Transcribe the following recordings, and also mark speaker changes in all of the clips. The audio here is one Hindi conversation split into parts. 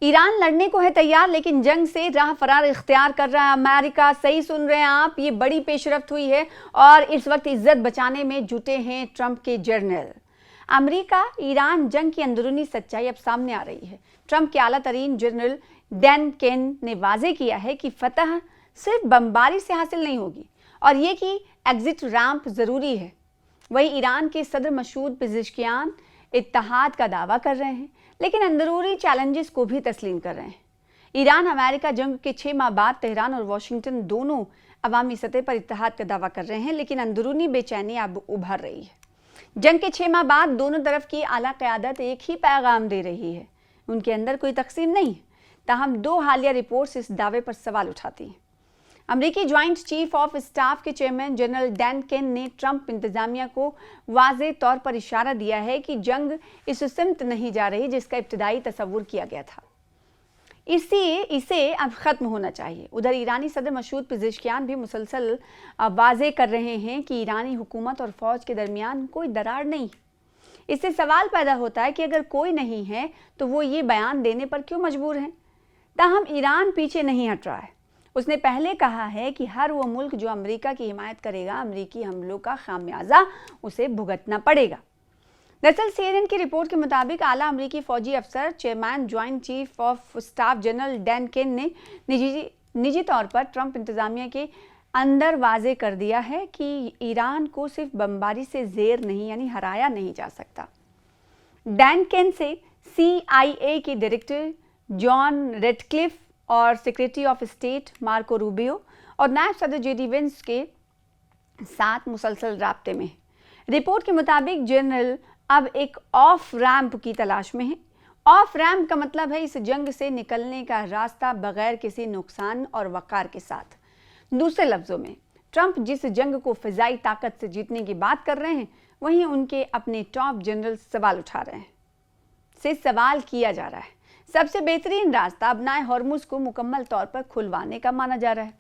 Speaker 1: ईरान लड़ने को है तैयार, लेकिन जंग से राह फरार इख्तियार कर रहा है अमेरिका। सही सुन रहे हैं आप, ये बड़ी पेशरफ्त हुई है और इस वक्त इज्जत बचाने में जुटे हैं ट्रंप के जनरल। अमेरिका ईरान जंग की अंदरूनी सच्चाई अब सामने आ रही है। ट्रंप के आला तरीन जनरल डैन केन ने वाजे किया है कि फतह सिर्फ बमबारी से हासिल नहीं होगी और ये कि एग्जिट रैंप जरूरी है। वहीं ईरान के सदर मसूद पेज़ेश्कियान इत्तेहाद का दावा कर रहे हैं, लेकिन अंदरूनी चैलेंजेस को भी तस्लीम कर रहे हैं। ईरान अमेरिका जंग के 6 माह बाद तेहरान और वाशिंगटन दोनों अवामी सतह पर इत्तेहाद का दावा कर रहे हैं, लेकिन अंदरूनी बेचैनी अब उभर रही है। जंग के 6 माह बाद दोनों तरफ की आला क़यादत एक ही पैगाम दे रही है, उनके अंदर कोई तकसीम नहीं है। ताहम 2 हालिया रिपोर्ट्स इस दावे पर सवाल उठाती हैं। अमेरिकी ज्वाइंट चीफ ऑफ स्टाफ के चेयरमैन जनरल डैन केन ने ट्रंप इंतजामिया को वाज़े तौर पर इशारा दिया है कि जंग इस सिमत नहीं जा रही जिसका इब्तदाई तस्वुर किया गया था, इसे अब ख़त्म होना चाहिए। उधर ईरानी सदर मसूद पेज़ेश्कियान भी मुसलसल वाज़े कर रहे हैं कि ईरानी हुकूमत और फ़ौज के दरमियान कोई दरार नहीं। इससे सवाल पैदा होता है कि अगर कोई नहीं है तो वो ये बयान देने पर क्यों मजबूर हैं। ताहम ईरान पीछे नहीं हट रहा है। उसने पहले कहा है कि हर वो मुल्क जो अमेरिका की हिमायत करेगा, अमेरिकी हमलों का खामियाजा उसे भुगतना पड़ेगा। दरअसल CNN की रिपोर्ट के मुताबिक आला अमेरिकी फौजी अफसर chairman joint chief of staff general Dan Caine ने निजी तौर पर ट्रंप इंतजामिया के अंदर वाजे कर दिया है कि ईरान को सिर्फ बमबारी से जेर नहीं यानी हराया नहीं जा सकता। डैन केन से CIA के डायरेक्टर जॉन रेडक्लिफ और secretary of state Marco Rubio और नायब सदर JD वेंस के साथ मुसलसल राब्ते में है। रिपोर्ट के मुताबिक जनरल अब एक ऑफ रैंप की तलाश में है। ऑफ रैंप का मतलब है इस जंग से निकलने का रास्ता बगैर किसी नुकसान और वक़ार के साथ। दूसरे लफ्ज़ों में, ट्रंप जिस जंग को फ़िज़ाई ताकत से जीतने की बात कर रहे हैं, वहीं उनके अपने टॉप जनरल सवाल उठा रहे हैं। से सवाल किया जा रहा है सबसे बेहतरीन रास्ता अपनाए हॉर्मुज़ को मुकम्मल तौर पर खुलवाने का माना जा रहा है।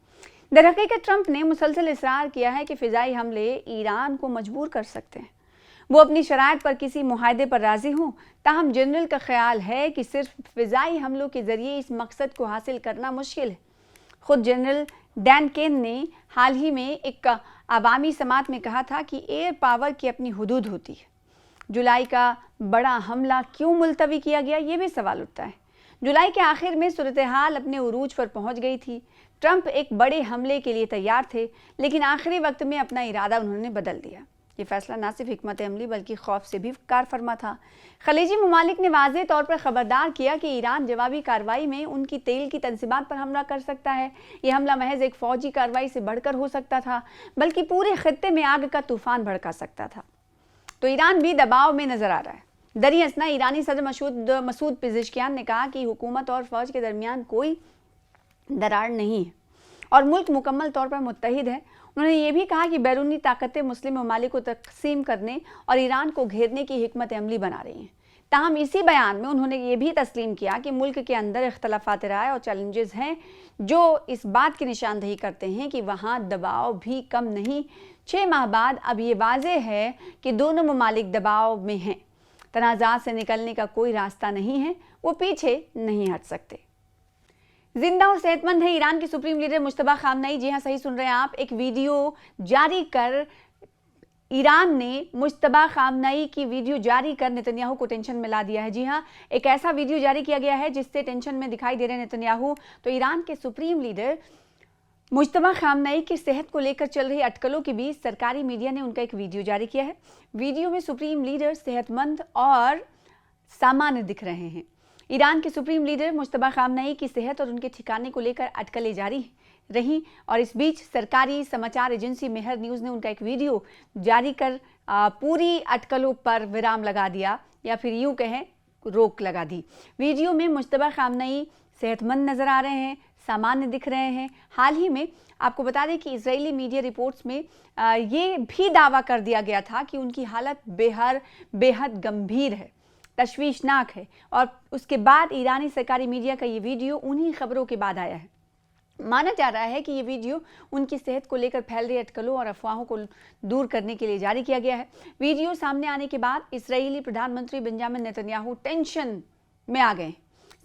Speaker 1: दरहकीकत ट्रंप ने मुसलसल इसरार किया है कि फ़िज़ाई हमले ईरान को मजबूर कर सकते हैं। वो अपनी शराइत पर किसी मुआहदे पर राज़ी हों। ताहम जनरल का ख्याल है कि सिर्फ फ़िज़ाई हमलों के ज़रिए इस मकसद को हासिल करना मुश्किल है। ख़ुद जनरल डैन केन ने हाल ही में एक अवामी समात में कहा था कि एयर पावर की अपनी हुदूद होती है। जुलाई का बड़ा हमला क्यों मुलतवी किया गया, ये भी सवाल उठता है। जुलाई के आखिर में सूरत हाल अपने उरूज पर पहुंच गई थी। ट्रंप एक बड़े हमले के लिए तैयार थे, लेकिन आखिरी वक्त में अपना इरादा उन्होंने बदल दिया। ये फैसला न सिर्फ हिकमत अमली बल्कि खौफ से भी कार फरमा था। खलीजी ममालिक ने वाज़े तौर पर खबरदार किया कि ईरान जवाबी कार्रवाई में उनकी तेल की तनसीबात पर हमला कर सकता है। ये हमला महज एक फ़ौजी कार्रवाई से बढ़कर हो सकता था, बल्कि पूरे खित्ते में आग का तूफान भड़का सकता था। तो ईरान भी दबाव में नजर आ रहा है। दरियासना ईरानी सदर मसूद पेज़ेश्कियान ने कहा कि हुकूमत और फ़ौज के दरमियान कोई दरार नहीं है और मुल्क मुकम्मल तौर पर मुत्तहिद है। उन्होंने ये भी कहा कि बैरूनी ताकतें मुस्लिम ममालिक को तकसीम करने और ईरान को घेरने की हिकमत अमली बना रही हैं। ताहम इसी बयान में उन्होंने ये भी तस्लीम किया कि मुल्क के अंदर इख्तलाफात राय और चैलेंजेस हैं जो इस बात की निशानदही करते हैं कि वहाँ दबाव भी कम नहीं। 6 माह बाद अब ये वाज़े है कि दोनों ममालिक दबाव में हैं। तनाज़ात से निकलने का कोई रास्ता नहीं है, वो पीछे नहीं हट सकते। जिंदा और सेहतमंद है ईरान के सुप्रीम लीडर मुश्तबा खामनई। जी हाँ, सही सुन रहे हैं आप। एक वीडियो जारी कर ईरान ने मुश्तबा खामनई की वीडियो जारी कर नेतन्याहू को टेंशन में ला दिया है। जी हाँ, एक ऐसा वीडियो जारी किया गया है जिससे टेंशन में दिखाई दे रहे नेतन्याहू। तो ईरान के सुप्रीम लीडर मुश्तबा खामनई की सेहत को लेकर चल रही अटकलों के बीच सरकारी मीडिया ने उनका एक वीडियो जारी किया है। वीडियो में सुप्रीम लीडर सेहतमंद और सामान्य दिख रहे हैं। ईरान के सुप्रीम लीडर मुश्तबा खामनई की सेहत और उनके ठिकाने को लेकर अटकलें जारी रही और इस बीच सरकारी समाचार एजेंसी मेहर न्यूज़ ने उनका एक वीडियो जारी कर पूरी अटकलों पर विराम लगा दिया या फिर यूँ कहें रोक लगा दी। वीडियो में मुश्तबा खामनई सेहतमंद नज़र आ रहे हैं, सामान्य दिख रहे हैं। हाल ही में आपको बता दें कि इजरायली मीडिया रिपोर्ट्स में ये भी दावा कर दिया गया था कि उनकी हालत बेहद गंभीर है, तशवीशनाक है और उसके बाद ईरानी सरकारी मीडिया का ये वीडियो उन्हीं खबरों के बाद आया है। माना जा रहा है कि ये वीडियो उनकी सेहत को लेकर फैल रही अटकलों और अफवाहों को दूर करने के लिए जारी किया गया है। वीडियो सामने आने के बाद इजरायली प्रधानमंत्री बेंजामिन नेतन्याहू टेंशन में आ गए।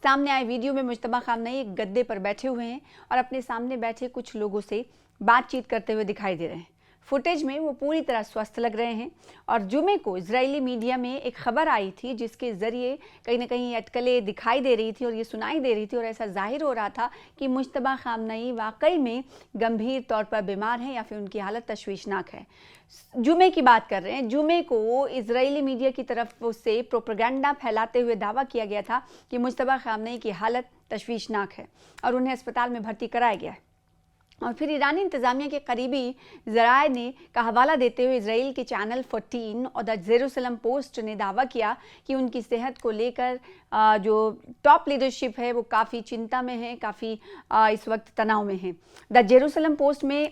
Speaker 1: सामने आए वीडियो में मुज्तबा खामनेई एक गद्दे पर बैठे हुए हैं और अपने सामने बैठे कुछ लोगों से बातचीत करते हुए दिखाई दे रहे हैं। फुटेज में वो पूरी तरह स्वस्थ लग रहे हैं और जुमे को इजरायली मीडिया में एक खबर आई थी जिसके ज़रिए कहीं ना कहीं अटकलें दिखाई दे रही थी और ये सुनाई दे रही थी और ऐसा जाहिर हो रहा था कि मुज्तबा खामनेई वाकई में गंभीर तौर पर बीमार हैं या फिर उनकी हालत तशवीशनाक है। जुमे की बात कर रहे हैं। जुमे को इजरायली मीडिया की तरफ से प्रोपेगेंडा फैलाते हुए दावा किया गया था कि मुज्तबा खामनेई की हालत तशवीशनाक है और उन्हें अस्पताल में भर्ती कराया गया है। और फिर ईरानी इंतज़ामिया के करीबी ज़राए ने का हवाला देते हुए इसराइल के चैनल 14 और द जेरूसलम पोस्ट ने दावा किया कि उनकी सेहत को लेकर जो टॉप लीडरशिप है वो काफ़ी चिंता में है, काफ़ी इस वक्त तनाव में है। द जेरूसलम पोस्ट में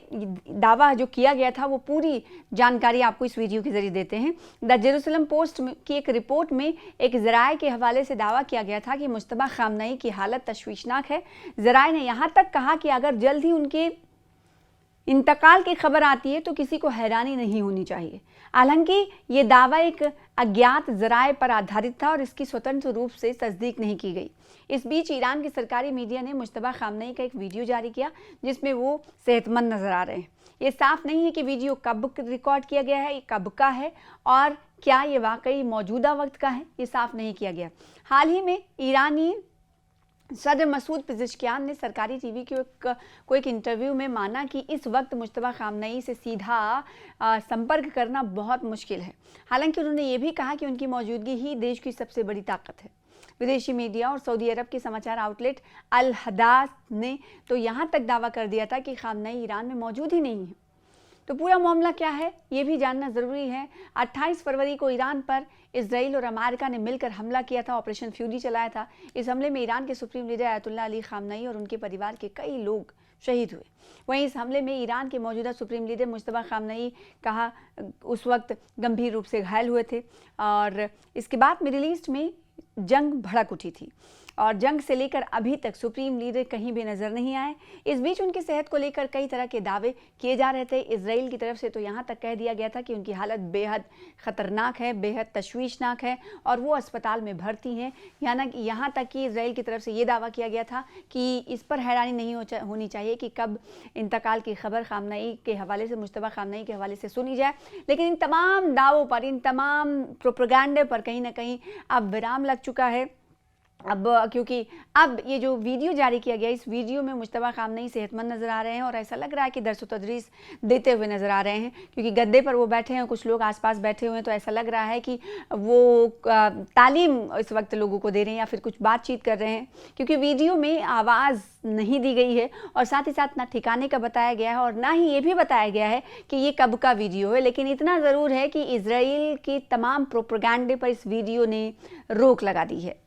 Speaker 1: दावा जो किया गया था वो पूरी जानकारी आपको इस वीडियो के ज़रिए देते हैं। द जेरूसलम पोस्ट की एक रिपोर्ट में एक ज़राए के हवाले से दावा किया गया था कि मुज्तबा खामनेई की हालत तशवीशनाक है। ज़राए ने यहाँ तक कहा कि अगर जल्द ही उनके इंतकाल की खबर आती है तो किसी को हैरानी नहीं होनी चाहिए। हालांकि ये दावा एक अज्ञात ज़राए पर आधारित था और इसकी स्वतंत्र रूप से तस्दीक नहीं की गई। इस बीच ईरान की सरकारी मीडिया ने मुज्तबा खामनेई का एक वीडियो जारी किया जिसमें वो सेहतमंद नजर आ रहे हैं। ये साफ नहीं है कि वीडियो कब रिकॉर्ड किया गया है, ये कब का है और क्या ये वाकई मौजूदा वक्त का है, ये साफ नहीं किया गया। हाल ही में ईरानी सदर मसूद पिज़ेशकियान ने सरकारी टीवी को एक इंटरव्यू में माना कि इस वक्त मुज्तबा खामनेई से सीधा संपर्क करना बहुत मुश्किल है। हालांकि उन्होंने ये भी कहा कि उनकी मौजूदगी ही देश की सबसे बड़ी ताकत है। विदेशी मीडिया और सऊदी अरब के समाचार आउटलेट अल हदास ने तो यहाँ तक दावा कर दिया था कि खामनेई ईरान में मौजूद ही नहीं है। तो पूरा मामला क्या है ये भी जानना ज़रूरी है। 28 फरवरी को ईरान पर इसराइल और अमेरिका ने मिलकर हमला किया था, ऑपरेशन फ्यूरी चलाया था। इस हमले में ईरान के supreme leader Ayatollah Ali Khamenei और उनके परिवार के कई लोग शहीद हुए। वहीं इस हमले में ईरान के मौजूदा सुप्रीम लीडर मुज्तबा खामनेई कहा उस वक्त गंभीर रूप से घायल हुए थे और इसके बाद मिडिल ईस्ट में जंग भड़क उठी थी और जंग से लेकर अभी तक सुप्रीम लीडर कहीं भी नजर नहीं आए। इस बीच उनकी सेहत को लेकर कई तरह के दावे किए जा रहे थे। इसराइल की तरफ से तो यहाँ तक कह दिया गया था कि उनकी हालत बेहद ख़तरनाक है, बेहद तशवीशनाक है और वो अस्पताल में भर्ती हैं। यहाँ तक कि इसराइल की तरफ से ये दावा किया गया था कि इस पर हैरानी नहीं होनी चाहिए कि कब इंतकाल की खबर खामनेई के हवाले से, मुज्तबा खामनेई के हवाले से सुनी जाए। लेकिन इन तमाम दावों पर, इन तमाम प्रोपेगेंडे पर कहीं ना कहीं अब विराम लग चुका है। अब क्योंकि अब ये जो वीडियो जारी किया गया, इस वीडियो में मुज्तबा खामनेई सेहतमंद नज़र आ रहे हैं और ऐसा लग रहा है कि दर्स व तदरीस देते हुए नज़र आ रहे हैं क्योंकि गद्दे पर वो बैठे हैं, कुछ लोग आसपास बैठे हुए हैं। तो ऐसा लग रहा है कि वो तालीम इस वक्त लोगों को दे रहे हैं या फिर कुछ बातचीत कर रहे हैं क्योंकि वीडियो में आवाज़ नहीं दी गई है और साथ ही साथ ना ठिकाने का बताया गया है और ना ही ये भी बताया गया है कि ये कब का वीडियो है। लेकिन इतना ज़रूर है कि इसराइल की तमाम प्रोपेगेंडे पर इस वीडियो ने रोक लगा दी है।